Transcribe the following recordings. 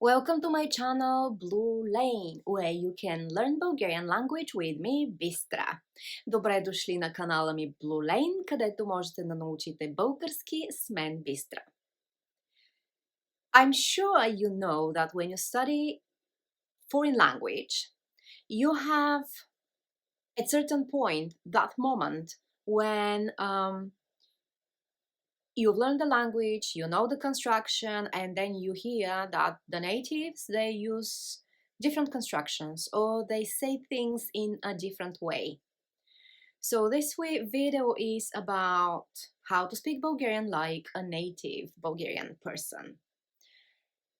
Welcome to my channel Blue Lane, where you can learn Bulgarian language with me, Bistra. Добре дошли на канала ми Blue Lane, където можете да научите български с мен Bistra. I'm sure you know that when you study foreign language, you have at certain point, that moment when you've learned the language, you know the construction, and then you hear that the natives, they use different constructions or they say things in a different way. So this video is about how to speak Bulgarian like a native Bulgarian person.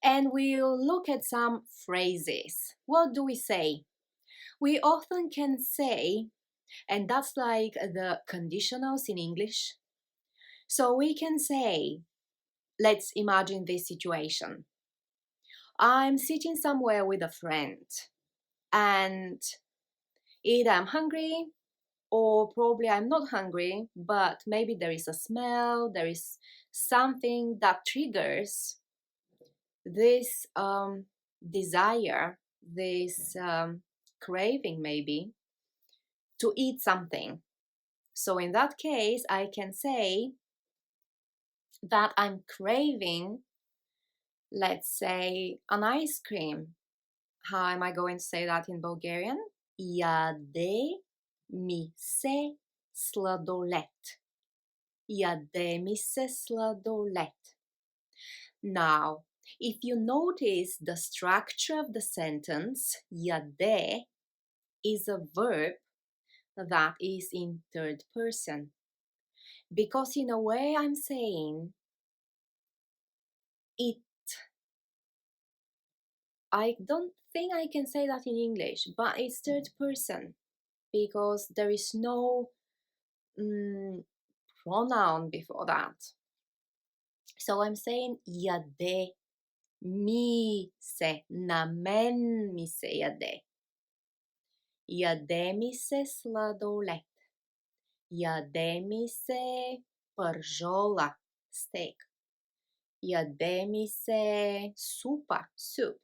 And we'll look at some phrases. What do we say? We often can say, and that's like the conditionals in English. So we can say, let's imagine this situation. I'm sitting somewhere with a friend and either I'm hungry or probably I'm not hungry, but maybe there is a smell, there is something that triggers this desire, this craving maybe, to eat something. So in that case, I can say that I'm craving, let's say, an ice cream. How am I going to say that in Bulgarian? Яде ми се сладолед. Яде ми се сладолед. Now, if you notice the structure of the sentence, яде is a verb that is in third person. Because in a way I'm saying it. I don't think I can say that in English, but it's third person because there is no pronoun before that. So I'm saying яде ми се, на мен ми се яде. Яде ми се сладолед. Яде ми се пържола, steak. Яде ми се супа, soup.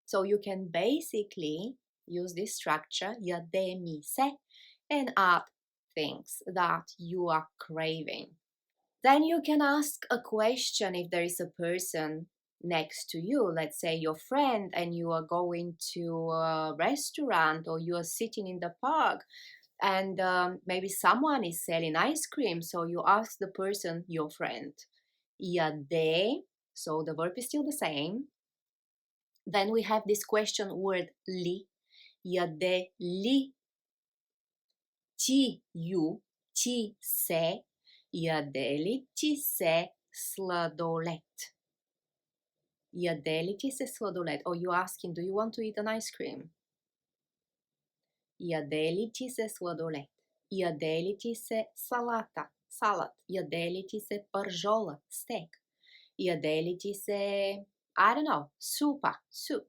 So you can basically use this structure, яде ми се, and add things that you are craving. Then you can ask a question if there is a person next to you, let's say your friend, and you are going to a restaurant or you are sitting in the park and maybe someone is selling ice cream, so you ask the person, your friend, яде, so the verb is still the same. Then we have this question word ли, яде ли ти ю, ти се, яде ли ти се сладолед. Яде ли ти се сладолед? Or you asking, do you want to eat an ice cream? Яде ли ти се сладолед? Яде ли ти се салата? Salad. Яде ли ти се пържола? Steak. Яде ли ти се, I don't know, супа, soup.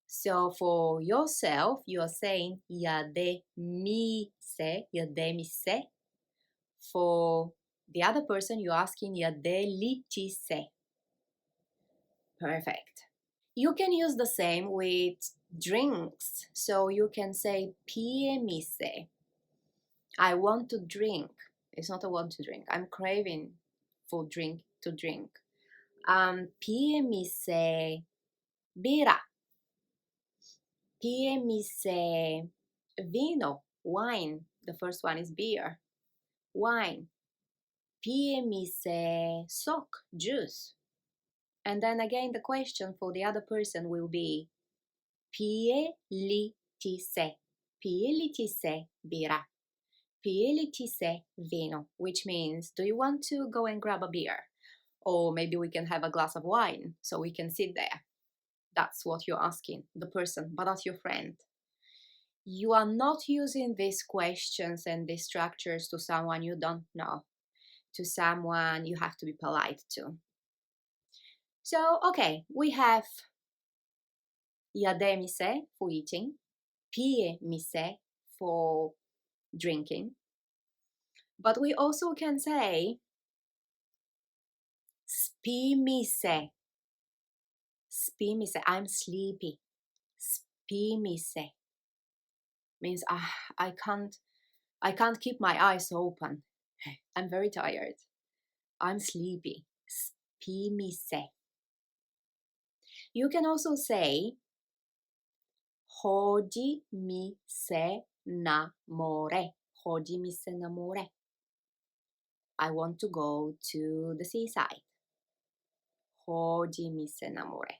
So for yourself, you are saying яде ми се, яде ми се. For the other person, you're asking яде ли ти се. Perfect. You can use the same with drinks. So you can say пие ми се. I want to drink. It's not a want to drink. I'm craving for to drink. Пие ми се бира. Пие ми се вино. Wine. The first one is beer. Wine. Пие ми се сок. Juice. And then again the question for the other person will be пие ли ти се? Пие ли ти се бира? Пие ли ти се вино? Which means, do you want to go and grab a beer? Or maybe we can have a glass of wine so we can sit there. That's what you're asking, the person, but not your friend. You are not using these questions and these structures to someone you don't know. To someone you have to be polite to. So, okay, we have яде ми се for eating, пие ми се for drinking. But we also can say спи ми се Спи ми се. I'm sleepy. Спи ми се. Means I can't keep my eyes open. I'm very tired. I'm sleepy. Спи ми се. You can also say Ходи ми се на море. Ходи ми се на море. I want to go to the seaside. Ходи ми се на море.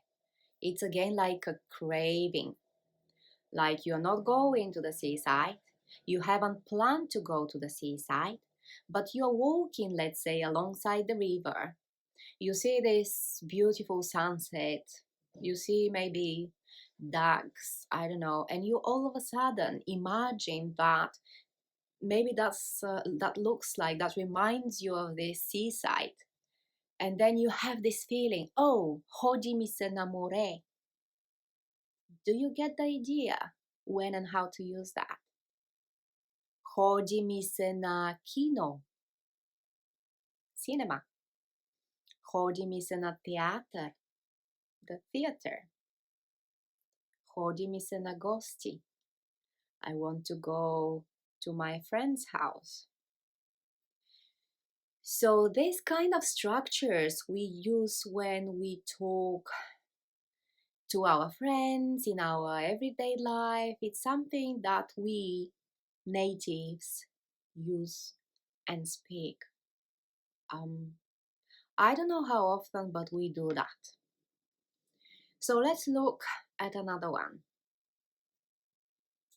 It's again like a craving. Like you're not going to the seaside. You haven't planned to go to the seaside, but you're walking, let's say, alongside the river. You see this beautiful sunset. You see maybe ducks, I don't know, and you all of a sudden imagine that maybe that looks like, that reminds you of this seaside. And then you have this feeling, oh, Ходи ми се на море. Do you get the idea when and how to use that? Ходи ми се на кино. Cinema. Ходи ми се на театър. The theater. Ходи ми се на гости. I want to go to my friend's house. So these kind of structures we use when we talk to our friends in our everyday life. It's something that we natives use and speak. I don't know how often, but we do that. So let's look at another one.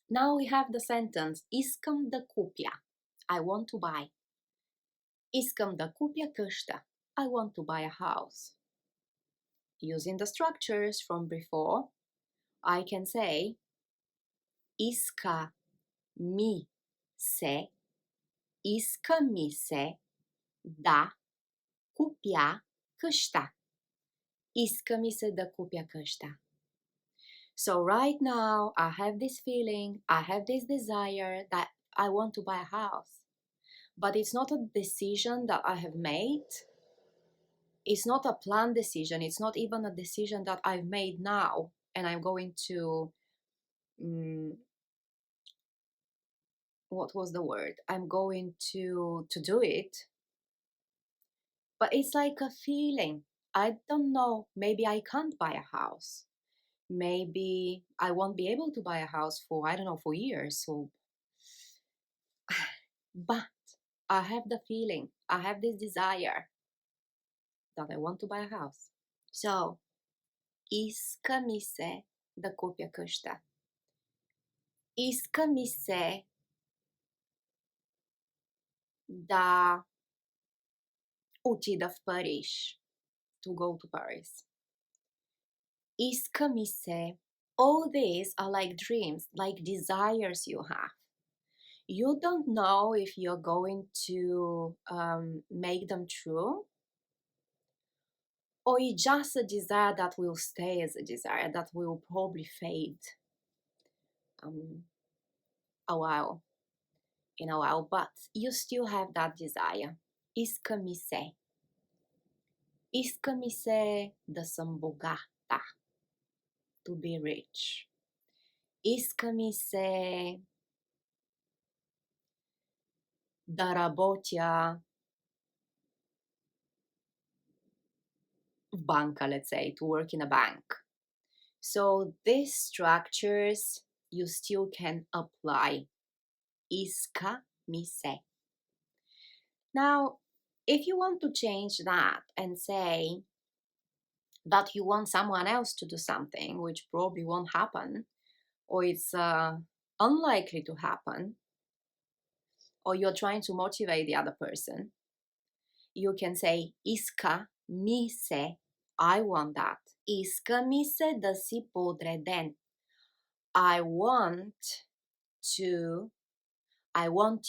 Now we have the sentence Искам да купя. I want to buy. Искам да купя къща. I want to buy a house. Using the structures from before, I can say Иска ми се. Иска ми се да купя къща. Иска ми се да купя къща. So right now, I have this feeling, I have this desire that I want to buy a house. But it's not a decision that I have made. It's not a planned decision. It's not even a decision that I've made now. And I'm going to... what was the word? I'm going to do it. But it's like a feeling. I don't know. Maybe I can't buy a house. Maybe I won't be able to buy a house for, I don't know, for years. So, but I have the feeling, I have this desire that I want to buy a house. So, иска ми се да купя къща. Иска ми се да отида в Париж. To go to Paris. Иска ми се. All these are like dreams, like desires you have. You don't know if you're going to make them true, or it's just a desire that will stay as a desire, that will probably fade in a while, but you still have that desire. Иска ми се. Иска ми се да съм богата. To be rich. Иска ми се да работя в банка, let's say, to work in a bank. So these structures you still can apply. Иска ми се. Now, if you want to change that and say that you want someone else to do something, which probably won't happen, or it's unlikely to happen, or you're trying to motivate the other person, you can say Иска ми се. I want that. Иска ми се да си подреден. I want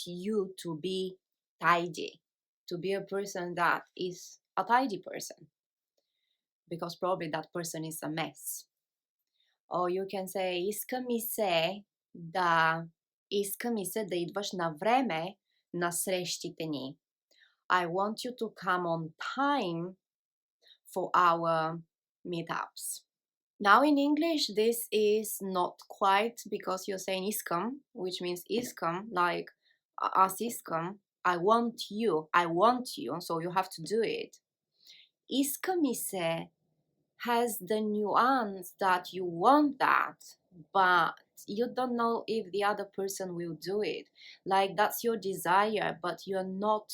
you to be tidy, to be a person that is a tidy person, because probably that person is a mess. Or you can say иска ми се да идваш на време на срещите ни. I want you to come on time for our meetups. Now in English, this is not quite, because you're saying Искам, which means Искам, like as Искам, I want you, so you have to do it. Иска ми се has the nuance that you want that, but you don't know if the other person will do it. Like that's your desire, but you're not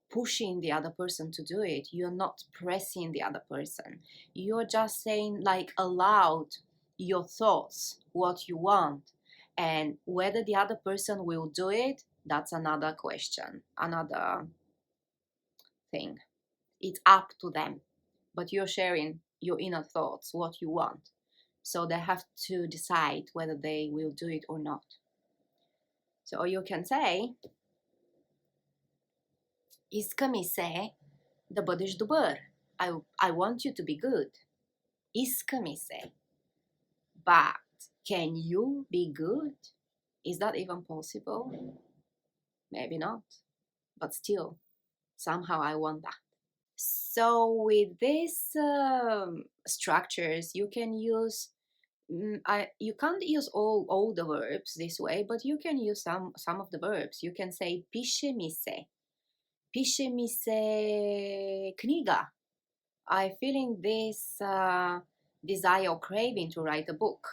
pushing the other person to do it. You're not pressing the other person. You're just saying like aloud your thoughts, what you want, and whether the other person will do it, that's another question, another thing. It's up to them, but you're sharing your inner thoughts, what you want. So they have to decide whether they will do it or not. So you can say, Иска ми се да бъдеш добър. I want you to be good. Иска ми се. But can you be good? Is that even possible? Maybe not. But still, somehow I want that. So with these structures, you can use you can't use all the verbs this way, but you can use some of the verbs. You can say пише ми се. Пише ми се книга. I'm feeling this desire or craving to write a book.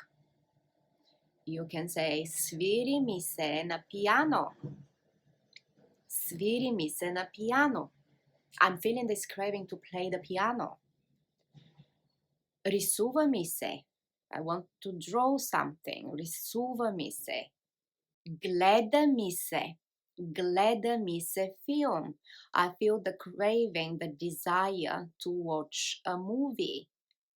You can say свири ми се на пиано. Свири ми се на пиано. I'm feeling this craving to play the piano. Рисува ми се. I want to draw something. Рисува ми се. Гледа ми се. Гледа ми се film. I feel the craving, the desire to watch a movie.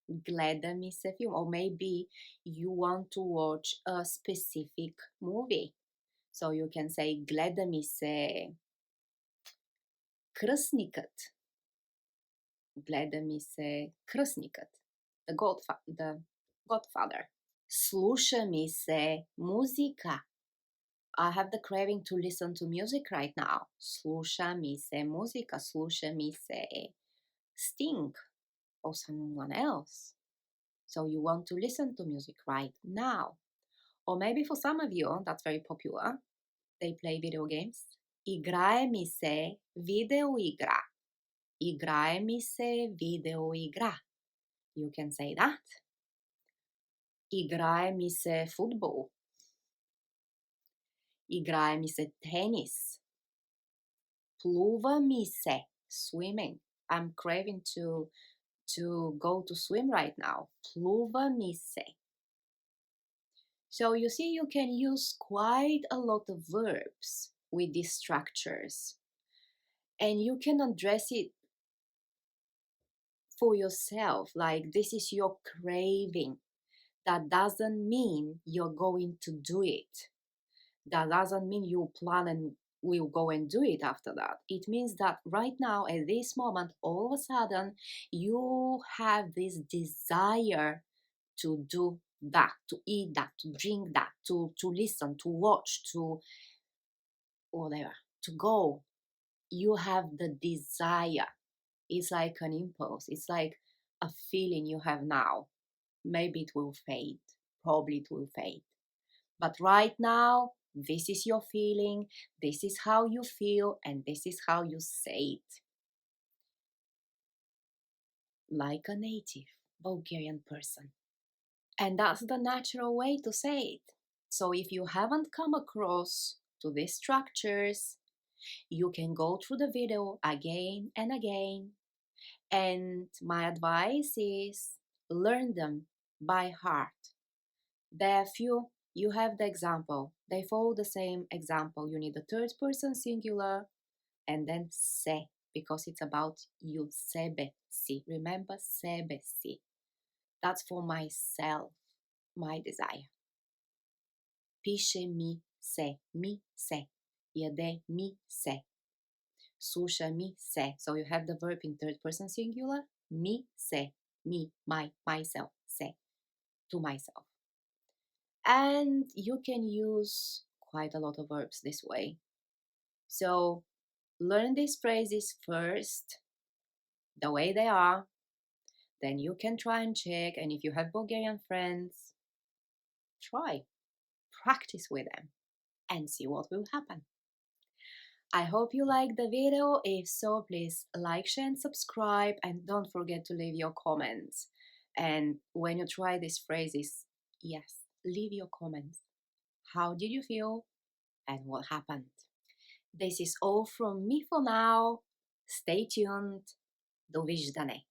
Гледа ми се film. Or maybe you want to watch a specific movie. So you can say гледа ми се кръстникът. Гледа ми се кръстникът. The Godfather. Слуша ми се музика. I have the craving to listen to music right now. Слуша ми се музика. Слуша ми се Sting or someone else. So you want to listen to music right now. Or maybe for some of you, that's very popular, they play video games. Играе ми се видеоигра. Играе ми се видеоигра. You can say that. Играе ми се футбол. Играе ми се тенис. Плува ми се swimming. I'm craving to go to swim right now. Плува ми се. So you see, you can use quite a lot of verbs with these structures. And you can address it for yourself, like this is your craving. That doesn't mean you're going to do it. That doesn't mean you plan and will go and do it after that. It means that right now, at this moment, all of a sudden, you have this desire to do that, to eat that, to drink that, to listen, to watch, to whatever, to go. You have the desire. It's like an impulse. It's like a feeling you have now. Maybe it will fade. Probably it will fade. But right now, this is your feeling, this is how you feel, and this is how you say it. Like a native Bulgarian person. And that's the natural way to say it. So if you haven't come across to these structures, you can go through the video again and again. And my advice is learn them by heart. There are few. You have the example. They follow the same example. You need the third person singular and then se, because it's about you, себе си. Remember, себе си. That's for myself, my desire. Пише ми се. Яде ми се. Слуша ми се. So you have the verb in third person singular. Ми се. Me, myself, se. To myself. And you can use quite a lot of verbs this way. So learn these phrases first, the way they are. then you can try and check. And if you have Bulgarian friends, try, practice with them and see what will happen. I hope you liked the video. If so, please like, share and subscribe, and don't forget to leave your comments. And when you try these phrases, yes, leave your comments. How did you feel and what happened? This is all from me for now. Stay tuned. Довиждане!